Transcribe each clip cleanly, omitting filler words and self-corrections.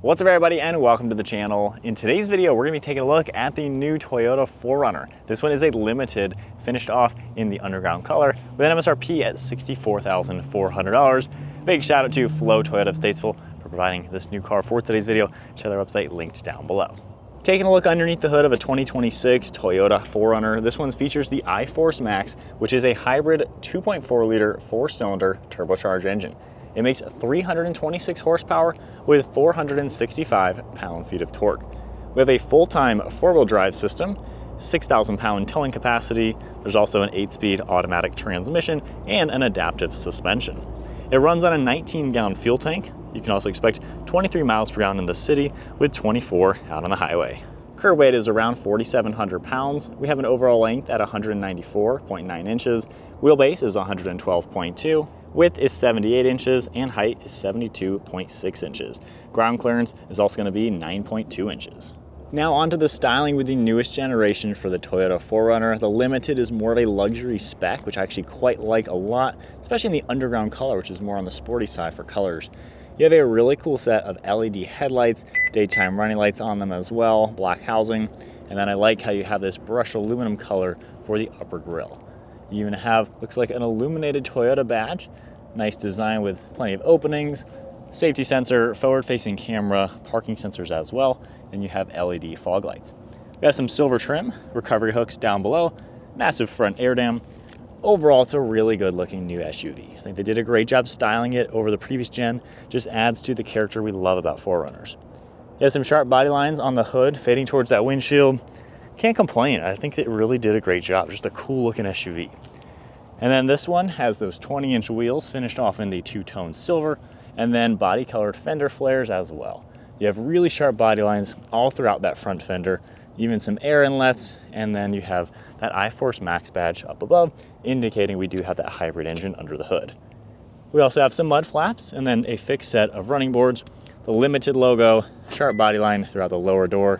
What's up everybody and welcome to the channel. In today's video, we're gonna be taking a look at the new Toyota 4Runner. This one is a limited, finished off in the underground color with an MSRP at $64,400. Big shout out to Flo Toyota of Statesville for providing this new car for today's video. Check their website linked down below. Taking a look underneath the hood of a 2026 Toyota 4Runner, this one features the iForce Max, which is a hybrid 2.4 liter 4-cylinder turbocharged engine. It makes 326 horsepower with 465 pound-feet of torque. We have a full-time 4-wheel drive system, 6,000 pound towing capacity. There's also an 8-speed automatic transmission and an adaptive suspension. It runs on a 19-gallon fuel tank. You can also expect 23 miles per gallon in the city with 24 out on the highway. Curb weight is around 4,700 pounds. We have an overall length at 194.9 inches. Wheelbase is 112.2. Width is 78 inches and height is 72.6 inches. Ground clearance is also going to be 9.2 inches. Now onto the styling with the newest generation for the Toyota 4Runner. The Limited is more of a luxury spec, which I actually quite like a lot, especially in the underground color, which is more on the sporty side for colors. You have a really cool set of LED headlights, daytime running lights on them as well, black housing, and then I like how you have this brushed aluminum color for the upper grille. You even have, looks like an illuminated Toyota badge. Nice design with plenty of openings, safety sensor, forward-facing camera, parking sensors as well, and you have LED fog lights. We have some silver trim, recovery hooks down below, massive front air dam. Overall, it's a really good-looking new SUV. I think they did a great job styling it over the previous gen. Just adds to the character we love about 4Runners. You have some sharp body lines on the hood, fading towards that windshield. Can't complain. I think they really did a great job. Just a cool-looking SUV. And then this one has those 20-inch wheels finished off in the two-tone silver, and then body-colored fender flares as well. You have really sharp body lines all throughout that front fender, even some air inlets, and then you have that iForce Max badge up above, indicating we do have that hybrid engine under the hood. We also have some mud flaps, and then a fixed set of running boards, the Limited logo, sharp body line throughout the lower door,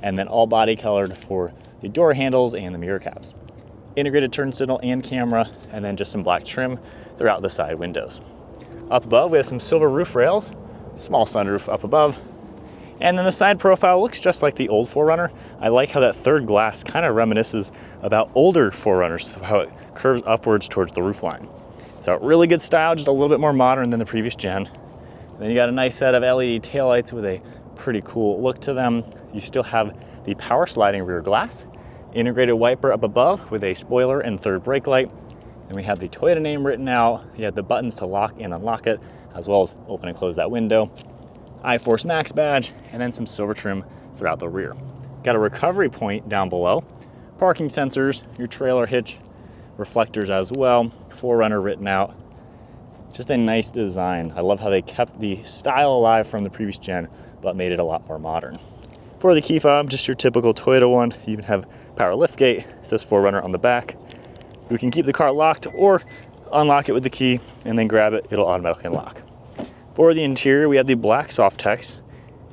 and then all body-colored for the door handles and the mirror caps. Integrated turn signal and camera, and then just some black trim throughout the side windows. Up above, we have some silver roof rails, small sunroof up above, and then the side profile looks just like the old 4Runner. I like how that third glass kind of reminisces about older 4Runners, how it curves upwards towards the roof line. So really good style, just a little bit more modern than the previous gen. And then you got a nice set of LED taillights with a pretty cool look to them. You still have the power sliding rear glass, integrated wiper up above with a spoiler and third brake light. And we have the Toyota name written out. You have the buttons to lock and unlock it, as well as open and close that window. iForce Max badge, and then some silver trim throughout the rear. Got a recovery point down below, parking sensors, your trailer hitch, reflectors as well, 4Runner written out. Just a nice design. I love how they kept the style alive from the previous gen, but made it a lot more modern. For the key fob, just your typical Toyota one. You even have power liftgate. It says 4Runner on the back. We can keep the car locked or unlock it with the key and then grab it, it'll automatically unlock. For the interior, we have the black SofTex.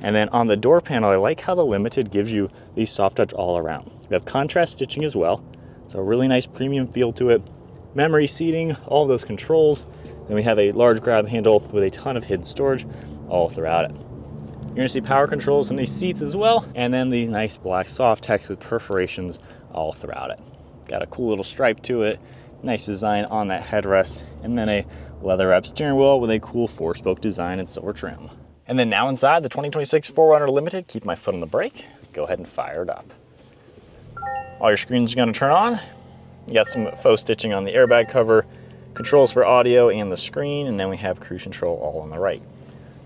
And then on the door panel, I like how the Limited gives you the soft touch all around. We have contrast stitching as well. So a really nice premium feel to it. Memory seating, all of those controls. Then we have a large grab handle with a ton of hidden storage all throughout it. You're gonna see power controls in these seats as well, and then the nice black SofTex with perforations all throughout it. Got a cool little stripe to it, nice design on that headrest, and then a leather wrapped steering wheel with a cool 4-spoke design and silver trim. And then now inside the 2026 4Runner Limited, keep my foot on the brake, go ahead and fire it up. All your screens are gonna turn on. You got some faux stitching on the airbag cover, controls for audio and the screen, and then we have cruise control all on the right.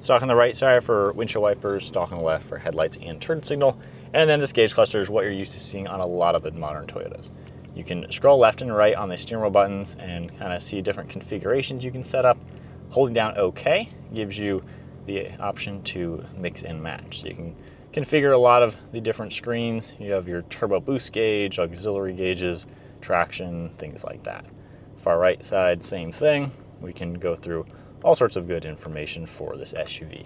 Stock on the right side for windshield wipers, stock on the left for headlights and turn signal, and then this gauge cluster is what you're used to seeing on a lot of the modern Toyotas. You can scroll left and right on the steering wheel buttons and kind of see different configurations you can set up. Holding down OK gives you the option to mix and match. So you can configure a lot of the different screens. You have your turbo boost gauge, auxiliary gauges, traction, things like that. Far right side, same thing. We can go through all sorts of good information for this SUV.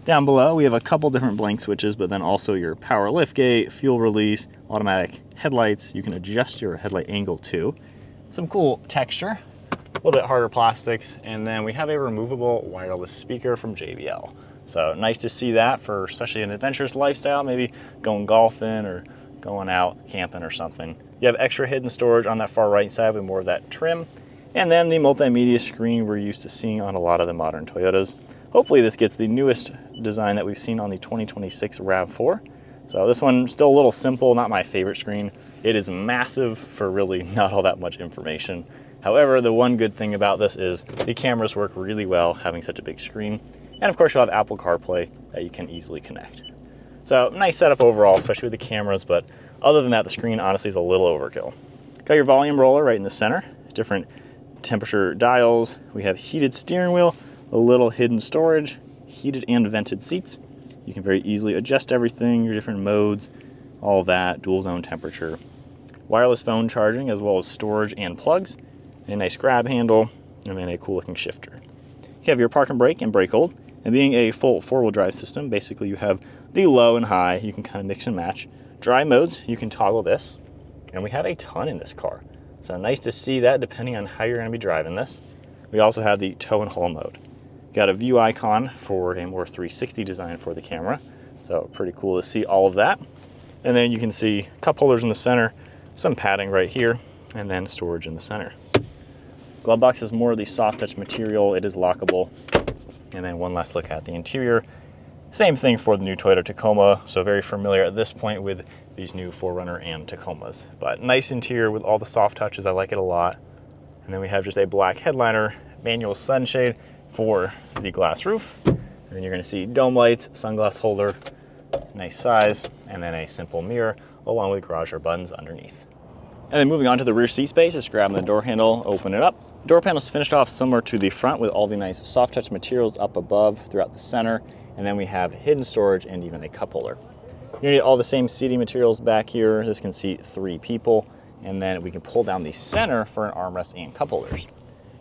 Down below, we have a couple different blank switches, but then also your power liftgate, fuel release, automatic headlights. You can adjust your headlight angle too. Some cool texture, a little bit harder plastics, and then we have a removable wireless speaker from JBL. So nice to see that for especially an adventurous lifestyle, maybe going golfing or going out camping or something. You have extra hidden storage on that far right side with more of that trim. And then the multimedia screen we're used to seeing on a lot of the modern Toyotas. Hopefully this gets the newest design that we've seen on the 2026 RAV4. So this one still a little simple, not my favorite screen. It is massive for really not all that much information. However, the one good thing about this is the cameras work really well having such a big screen. And of course you'll have Apple CarPlay that you can easily connect. So nice setup overall, especially with the cameras, but other than that, the screen honestly is a little overkill. Got your volume roller right in the center, different temperature dials. We have heated steering wheel, a little hidden storage, heated and vented seats. You can very easily adjust everything, your different modes, all that, dual zone temperature. Wireless phone charging as well as storage and plugs, a nice grab handle, and then a cool looking shifter. You have your park and brake hold, and being a full four-wheel drive system, basically you have the low and high, you can kind of mix and match. Dry modes, you can toggle this, and we have a ton in this car. So nice to see that depending on how you're gonna be driving this. We also have the tow and haul mode. Got a view icon for a more 360 design for the camera. So pretty cool to see all of that. And then you can see cup holders in the center, some padding right here, and then storage in the center. Glove box is more of the soft touch material. It is lockable. And then one last look at the interior. Same thing for the new Toyota Tacoma. So very familiar at this point with these new 4Runner and Tacomas. But nice interior with all the soft touches. I like it a lot. And then we have just a black headliner, manual sunshade for the glass roof. And then you're gonna see dome lights, sunglass holder, nice size, and then a simple mirror along with garage door buttons underneath. And then moving on to the rear seat space, just grabbing the door handle, open it up. Door panel's finished off similar to the front with all the nice soft touch materials up above throughout the center. And then we have hidden storage and even a cup holder. You need all the same seating materials back here. This can seat 3 people. And then we can pull down the center for an armrest and cup holders.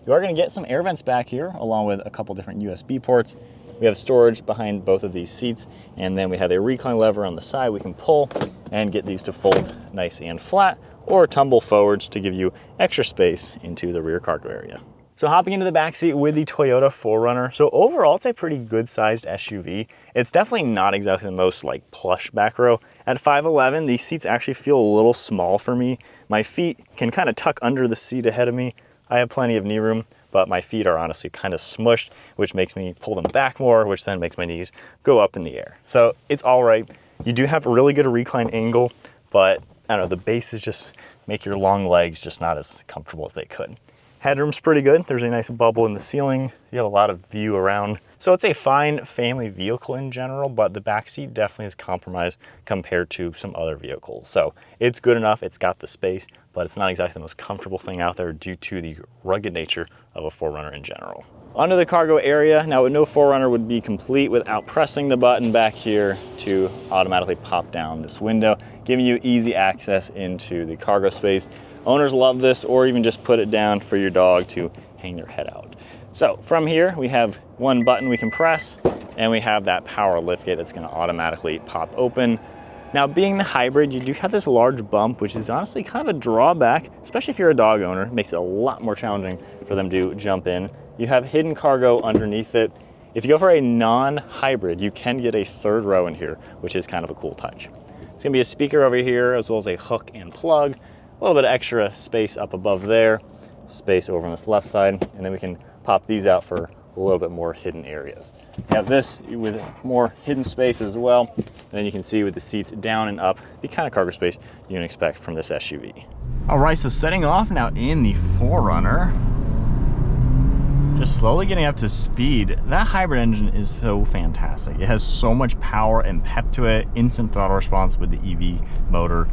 You are gonna get some air vents back here along with a couple different USB ports. We have storage behind both of these seats. And then we have a recline lever on the side we can pull and get these to fold nice and flat or tumble forwards to give you extra space into the rear cargo area. So hopping into the back seat with the Toyota 4Runner. So overall, it's a pretty good sized SUV. It's definitely not exactly the most like plush back row. At 5'11", these seats actually feel a little small for me. My feet can kind of tuck under the seat ahead of me. I have plenty of knee room, but my feet are honestly kind of smushed, which makes me pull them back more, which then makes my knees go up in the air. So it's all right. You do have a really good recline angle, but I don't know, the bases just make your long legs just not as comfortable as they could. Headroom's pretty good. There's a nice bubble in the ceiling. You have a lot of view around. So it's a fine family vehicle in general, but the back seat definitely is compromised compared to some other vehicles. So it's good enough, it's got the space, but it's not exactly the most comfortable thing out there due to the rugged nature of a 4Runner in general. Onto the cargo area. Now, no 4Runner would be complete without pressing the button back here to automatically pop down this window, giving you easy access into the cargo space. Owners love this, or even just put it down for your dog to hang their head out. So from here, we have one button we can press, and we have that power liftgate that's gonna automatically pop open. Now, being the hybrid, you do have this large bump, which is honestly kind of a drawback, especially if you're a dog owner. It makes it a lot more challenging for them to jump in. You have hidden cargo underneath it. If you go for a non-hybrid, you can get a third row in here, which is kind of a cool touch. It's gonna be a speaker over here, as well as a hook and plug. A little bit of extra space up above there, space over on this left side, and then we can pop these out for a little bit more hidden areas. You have this with more hidden space as well, and then you can see with the seats down and up, the kind of cargo space you can expect from this SUV. All right, so setting off now in the 4Runner, just slowly getting up to speed. That hybrid engine is so fantastic. It has so much power and pep to it, instant throttle response with the EV motor.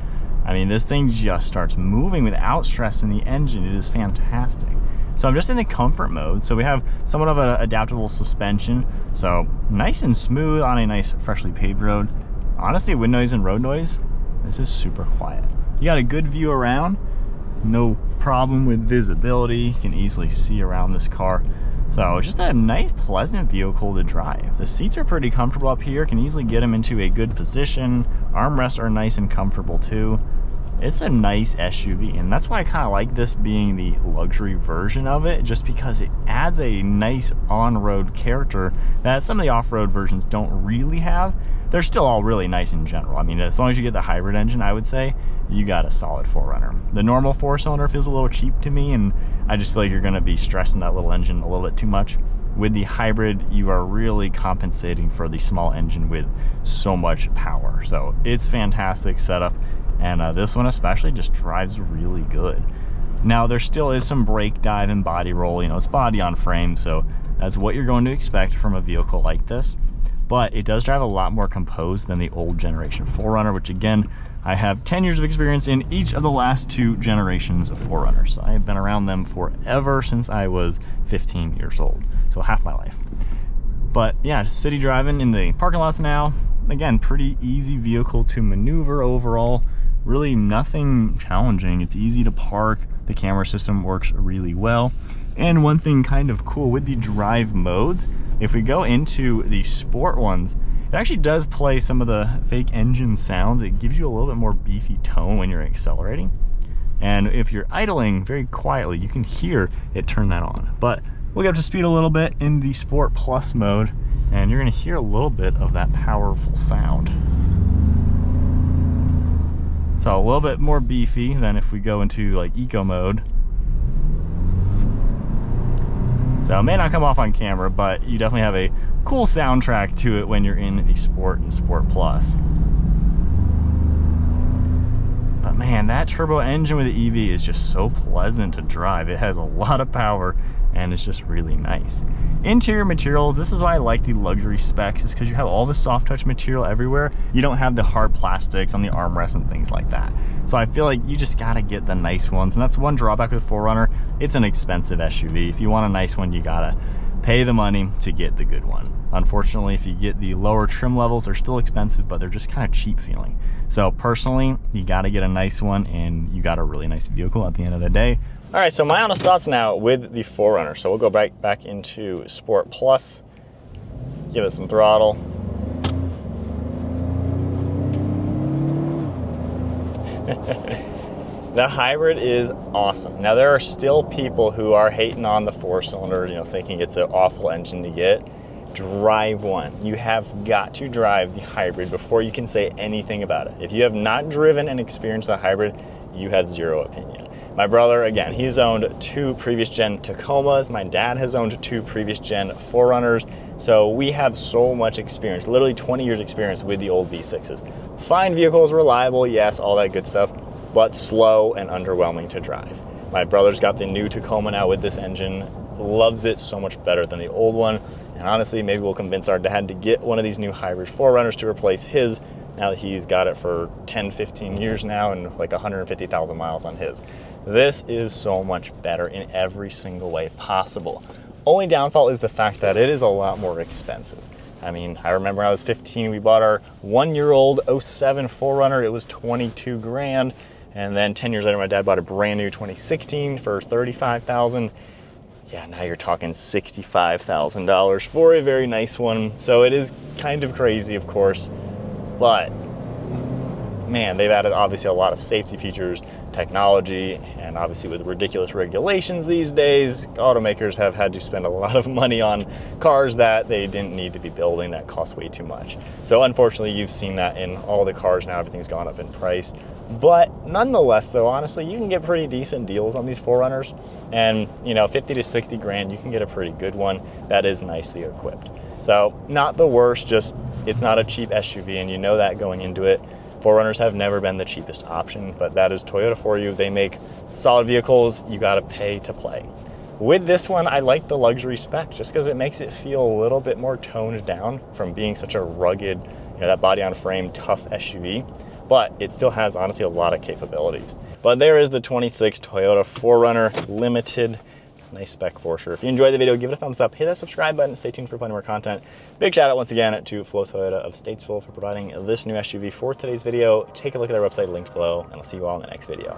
I mean, this thing just starts moving without stress in the engine. It is fantastic. So I'm just in the comfort mode. So we have somewhat of an adaptable suspension. So nice and smooth on a nice freshly paved road. Honestly, wind noise and road noise, this is super quiet. You got a good view around, no problem with visibility. You can easily see around this car. So just a nice, pleasant vehicle to drive. The seats are pretty comfortable up here. Can easily get them into a good position. Armrests are nice and comfortable too. it's a nice SUV, and that's why I kind of like this being the luxury version of it, just because it adds a nice on-road character that some of the off-road versions don't really have. They're still all really nice in general. I mean, as long as you get the hybrid engine, I would say you got a solid 4Runner. The normal 4-cylinder feels a little cheap to me, and I just feel like you're going to be stressing that little engine a little bit too much. With the hybrid, you are really compensating for the small engine with so much power. So it's fantastic setup, and this one especially just drives really good. Now there still is some brake dive and body roll. You know, it's body on frame, so that's what you're going to expect from a vehicle like this. But it does drive a lot more composed than the old generation 4Runner, which again, I have 10 years of experience in each of the last 2 generations of 4Runners. So I have been around them forever, since I was 15 years old, so half my life. But yeah, city driving in the parking lots now, again, pretty easy vehicle to maneuver overall. Really nothing challenging. It's easy to park. The camera system works really well. And one thing kind of cool with the drive modes, if we go into the sport ones, it actually does play some of the fake engine sounds. It gives you a little bit more beefy tone when you're accelerating. And if you're idling very quietly, you can hear it turn that on. But we'll get up to speed a little bit in the Sport Plus mode, and you're gonna hear a little bit of that powerful sound. So a little bit more beefy than if we go into like Eco mode. So it may not come off on camera, but you definitely have a cool soundtrack to it when you're in the Sport and Sport Plus. But man, that turbo engine with the EV is just so pleasant to drive. It has a lot of power, and it's just really nice. Interior materials, this is why I like the luxury specs, is because you have all the soft touch material everywhere. You don't have the hard plastics on the armrests and things like that. So I feel like you just gotta get the nice ones, and that's one drawback with 4Runner. It's an expensive SUV. If you want a nice one, you gotta pay the money to get the good one. Unfortunately, if you get the lower trim levels, they're still expensive, but they're just kind of cheap feeling. So personally, you gotta get a nice one, and you got a really nice vehicle at the end of the day. All right, so my honest thoughts now with the 4Runner. So we'll go back into Sport Plus, give it some throttle. The hybrid is awesome. Now there are still people who are hating on the 4-cylinder, you know, thinking it's an awful engine to get. Drive one. You have got to drive the hybrid before you can say anything about it. If you have not driven and experienced the hybrid, you have zero opinion. My brother, again, he's owned 2 previous gen Tacomas. My dad has owned 2 previous gen 4Runners. So we have so much experience, literally 20 years experience with the old V6s. Fine vehicles, reliable, yes, all that good stuff, but slow and underwhelming to drive. My brother's got the new Tacoma now with this engine, loves it so much better than the old one. And honestly, maybe we'll convince our dad to get one of these new hybrid 4Runners to replace his, now that he's got it for 10, 15 years now and like 150,000 miles on his. This is so much better in every single way possible. Only downfall is the fact that it is a lot more expensive. I mean, I remember when I was 15, we bought our 1-year-old 07 4Runner. It was 22 grand. And then 10 years later, my dad bought a brand new 2016 for 35,000. Yeah, now you're talking $65,000 for a very nice one. So it is kind of crazy, of course, but man, they've added obviously a lot of safety features, technology, and obviously with ridiculous regulations these days, automakers have had to spend a lot of money on cars that they didn't need to be building that cost way too much. So unfortunately, you've seen that in all the cars now, everything's gone up in price. But nonetheless, though, honestly, you can get pretty decent deals on these 4Runners, and you know, 50 to 60 grand, you can get a pretty good one that is nicely equipped. So not the worst, just it's not a cheap SUV, and you know that going into it. 4Runners have never been the cheapest option, but that is Toyota for you. They make solid vehicles, you gotta pay to play. With this one, I like the luxury spec just because it makes it feel a little bit more toned down from being such a rugged, you know, that body on frame, tough SUV. But it still has honestly a lot of capabilities. But there is the 26 Toyota 4Runner Limited. Nice spec for sure. If you enjoyed the video, give it a thumbs up, hit that subscribe button, stay tuned for plenty more content. Big shout out once again to Flow Toyota of Statesville for providing this new SUV for today's video. Take a look at their website linked below, and I'll see you all in the next video.